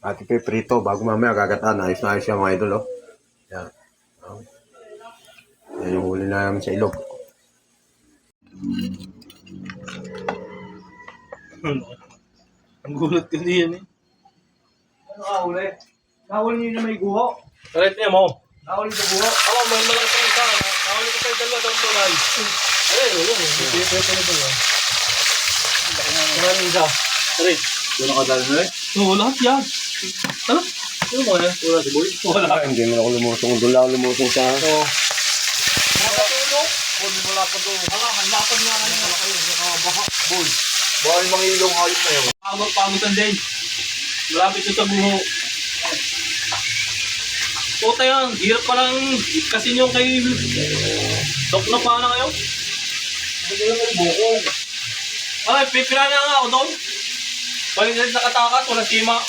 At ipiprito bago mamaya gagataan. Ayos na ayos yan mga idol. Oh. Yan. Yan yung huli namin sa ilog. Ang gulat kasi yan eh. Ano kahuli? Kahuli niyo na may guho? Correct niya mo. Kahuli sa guho? Ako, may malaki pa isa. Nakawali ko tayo dalawa ng tulay. Ayun, yun. Pwede na ito. Maraming isa. Correct. Doon nakadala na eh? Oo, lahat yan. Ano? Ano ba yan? Wala si Boy? Wala. Hindi mo ako lumusong. Doon lang ako lumusong sa... Oo. Nakatulog? Kung wala pa doon. Hala, hanapad nga kanina na kayo. Baka, Boy. Baka yung mga ilong hayop na yun. Pamutan din. Malapit ito sa buho. Puta yan. Hirap pa lang kasi nyo kay... Sok na pa na kayo. Hindi lang may bukong. Ay, pipila na nga ako doon. Pag nakatakas, walang sima.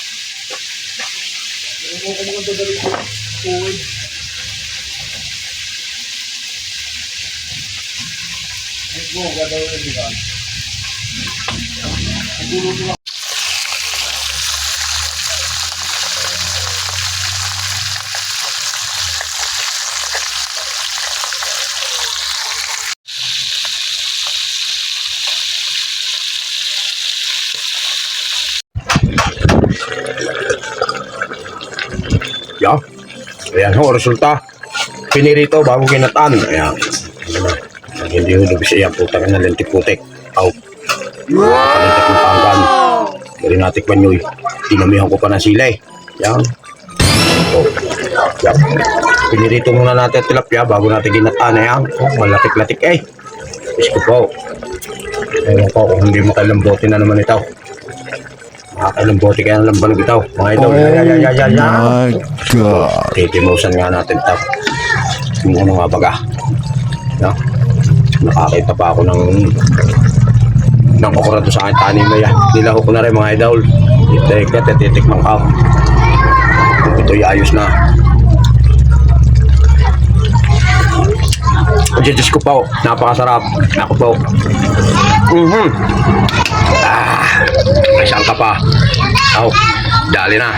Hindi ko mga dadali ko. Uy. Ay, go. Gagawin na diba? Ang gulo nila. Yan. Ayan ho, resulta. Pinirito bago kinataan. Ayan. Hindi ho lubis siya. Putang na lentik-putik. Aw. Palitak ng panggan. Kaya natikman nyo. Tinamihan ko pa ng sila eh. Yan. So, yan. Pinirito muna natin ang tilapia bago natin kinataan. Ayan. Oh, malatik-latik eh. Isko po. Ewan ko kung hindi makailambotin na naman ito. Makakailambotin kaya ng lambanog ito. Mga idol. My God. Titimusan nga natin ito. Yung ano nga baga. No? Nakakita pa ako ng okra doon sa aking tanim na yan. Nilaho ko na rin mga idol. Titikman ka. Ito'y ayos na. Diyos ko po. Napakasarap. Ako po. May sangka pa. Dali na.